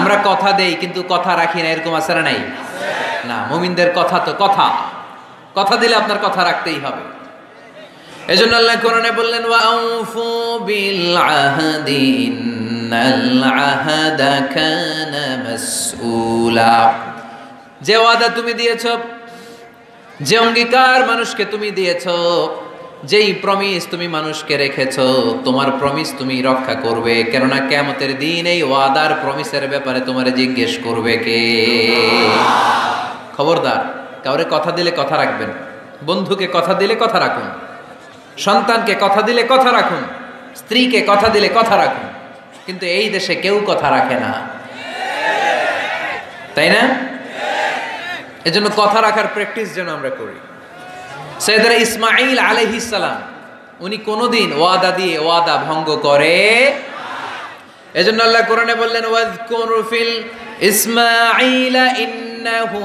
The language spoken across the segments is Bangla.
আমরা কথা দেই কিন্তু কথা রাখি না, এরকম আছে না নাই? না, মুমিনদের কথা তো কথা, কথা দিলে আপনার কথা রাখতেই হবে। এজন্য আল্লাহ কোরআনে বললেন ওয়াউফু বিল আহদি ইন্নাল আহদা কানা মাসউলা। যে ওয়াদা তুমি দিয়েছো, যে অঙ্গীকার মানুষকে তুমি দিয়েছো, যেই প্রমিস তুমি মানুষকে রেখেছো, তোমার প্রমিস তুমি রক্ষা করবে, কেননা কিয়ামতের দিন এই ওয়াদার প্রমিসের ব্যাপারে তোমারে জিজ্ঞেস করবে কে। খবরদার, কাউরে কথা দিলে কথা রাখবেন। বন্ধুকে কথা দিলে কথা রাখুন, সন্তানকে কথা দিলে কথা রাখুন, স্ত্রীকে কথা দিলে কথা রাখুন। কিন্তু এই দেশে কেউ কথা রাখে না, তাই না? এজন্য কথা রাখার প্র্যাকটিস যেন আমরা করি। সাইয়েদনা ইসমাঈল আলাইহিস সালাম উনি কোনোদিন ওয়াদা দিয়ে ওয়াদা ভঙ্গ করে। এজন্য আল্লাহ কোরআনে বললেন ওয়াযকুর ফিল ইসমাঈলা ইন্নাহু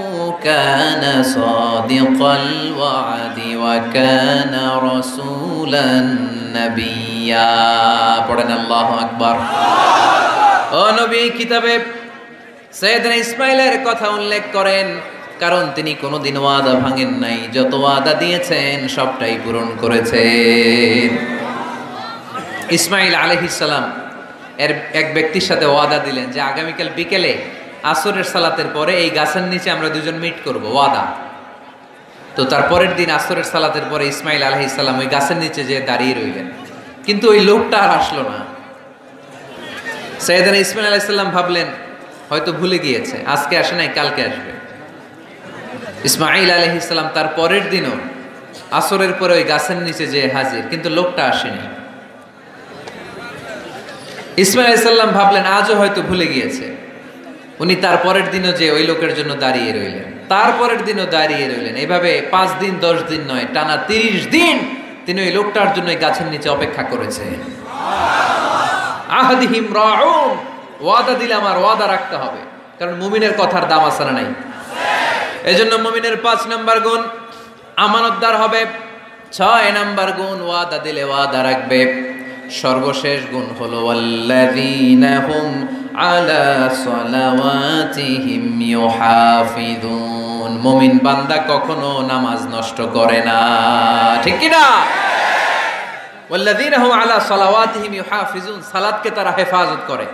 কানা সাদিকাল ওয়াদি ওয়া কানা রাসূলান নাবিয়্যা। পড়েন আল্লাহু আকবার। ও নবী কিতাবে সাইয়েদনা ইসমাঈলের কথা উল্লেখ করেন, কারণ তিনি কোনোদিন ওয়াদা ভাঙেন নাই, যত ওয়াদা দিয়েছেন সবটাই পূরণ করেছেন। ইসমাঈল আলাইহিস সালাম এর এক ব্যক্তির সাথে ওয়াদা দিলেন যে আগামীকাল বিকেলে আসরের সালাতের পরে এই গাছের নিচে আমরা দুজন মিট করব, ওয়াদা। তো তার পরের দিন আসরের সালাতের পরে ইসমাঈল আলাইহিস সালাম ওই গাছের নিচে যে দাঁড়িয়ে রইলেন, কিন্তু ওই লোকটা আর আসলো না। সাইয়েদনা ইসমাঈল আলাইহিস সালাম ভাবলেন হয়তো ভুলে গিয়েছে, আজকে আসে নাই, কালকে আসবে। ইসমাঈল আলাইহিস সালাম তার পরের দিনও আসরের পরে ওই গাছের নিচে যে হাজির, কিন্তু লোকটা আসেনি। ইসমাঈল আলাইহিস সালাম ভাবলেন আজও হয়তো ভুলে গিয়েছে। উনি তার পরের দিনও যে ওই লোকের জন্য দাঁড়িয়ে রইলেন, তার পরের দিনও দাঁড়িয়ে রইলেন। এইভাবে 5 দিন 10 দিন নয়, টানা 30 দিন তিনি ওই লোকটার জন্য এই গাছের নিচে অপেক্ষা করেছে। আহাদিহিম রাউন, ওয়াদা দিলে আমার ওয়াদা রাখতে হবে, কারণ মুমিনের কথার দাম আছে না নাই? এজন্য মুমিনের 5 নাম্বার গুণ আমানতদার হবে, 6 নাম্বার গুণ ওয়াদা দিলে ওয়াদা রাখবে, সর্বশেষ গুণ হলো ওয়াল্লাযীনা হুম আলা সালাওয়াতিহিম ইউহাফিযুন। মুমিন বান্দা কখনো নামাজ নষ্ট করে না, ঠিক কি না? ওয়াল্লাযীনা হুম আলা সালাওয়াতিহিম ইউহাফিযুন, সালাতকে তারা হেফাজত করে।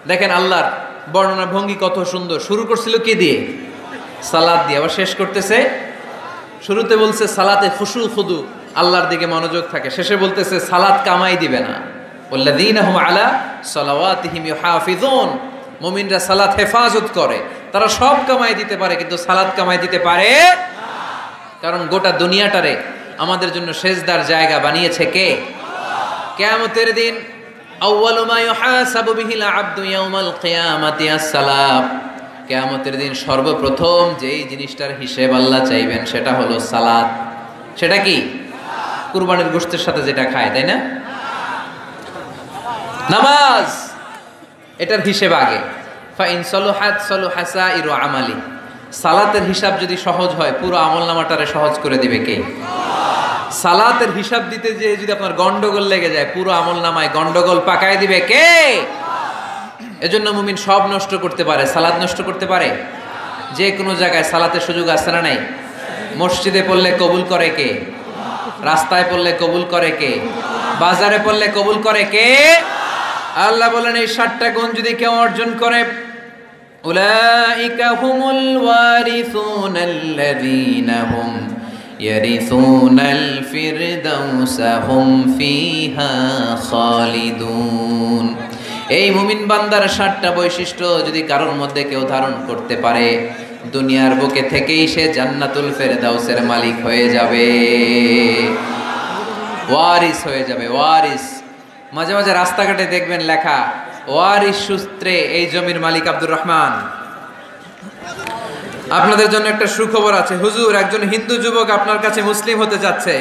দেখেন আল্লাহর বর্ণনা ভঙ্গি কত সুন্দর। শুরু করছিল কি দিয়ে? সালাত দিয়ে, আবার শেষ করতেছে। শুরুতে বলছে সালাতে খুশু খুদু, আল্লাহর দিকে মনোযোগ থাকে, শেষে বলতেছে সালাত কামাই দিবে না। ওয়াল্লাযীনা হুম আলা সালাওয়াতিহিম ইউহাফিযুন, মুমিনরা সালাত হেফাজত করে। তারা সব কামাই দিতে পারে কিন্তু সালাত কামাই দিতে পারে না, কারণ গোটা দুনিয়াটারে আমাদের জন্য সেজদার জায়গা বানিয়েছে কে? কিয়ামতের দিন আউয়ালু মা ইউহাসাবু বিহিল আবদু ইয়াউমাল কিয়ামাতি আস-সালাত। কিয়ামতের দিন সর্বপ্রথম যেই জিনিসটার হিসেব আল্লাহ চাইবেন সেটা হলো সালাত। সেটা কি? কুরবানির গোশতের সাথে যেটা খায়, তাই না? নামাজ, এটার হিসেব আগে। ফাইন সলুহাত সলুহা সাইরু আমালি। সালাতের হিসাব যদি সহজ হয় পুরো আমলনামাটারে সহজ করে দিবে কে? সালাতের হিসাব দিতে যে যদি আপনার গন্ডগোল লেগে যায় পুরো আমলনামায় গন্ডগোল পাকায় দিবে কে? এজন্য মুমিন সব নষ্ট করতে পারে, সালাত নষ্ট করতে পারে? যে কোনো জায়গায় সালাতের সুযোগ আছে না নাই? মসজিদে পড়লে কবুল করে কে? রাস্তায় পড়লে কবুল করে কে? বাজারে পড়লে কবুল করে কে? আল্লাহ বলেন এই 7টা গুণ যদি কেউ অর্জন করে, উলাইকা হুমুল ওয়ারিসুনাল্লাযীনা হুম ইয়ারিসুনাল ফিরদাউসা হুম ফিহা খালিদুন। এই মুমিন বান্দার 7টা বৈশিষ্ট্য যদি কারোর মধ্যে কেউ ধারণ করতে পারে, দুনিয়ার বুকে থেকেই সে জান্নাতুল ফেরদাউসের মালিক হয়ে যাবে, ওয়ারিস হয়ে যাবে। ওয়ারিস, মাঝে মাঝে রাস্তাঘাটে দেখবেন লেখা ওয়ারিস সূত্রে এই জমির মালিক আব্দুর রহমান। আপনাদের জন্য একটা সুখবর আছে, হুজুর একজন হিন্দু যুবক আপনার কাছে মুসলিম হতে যাচ্ছে।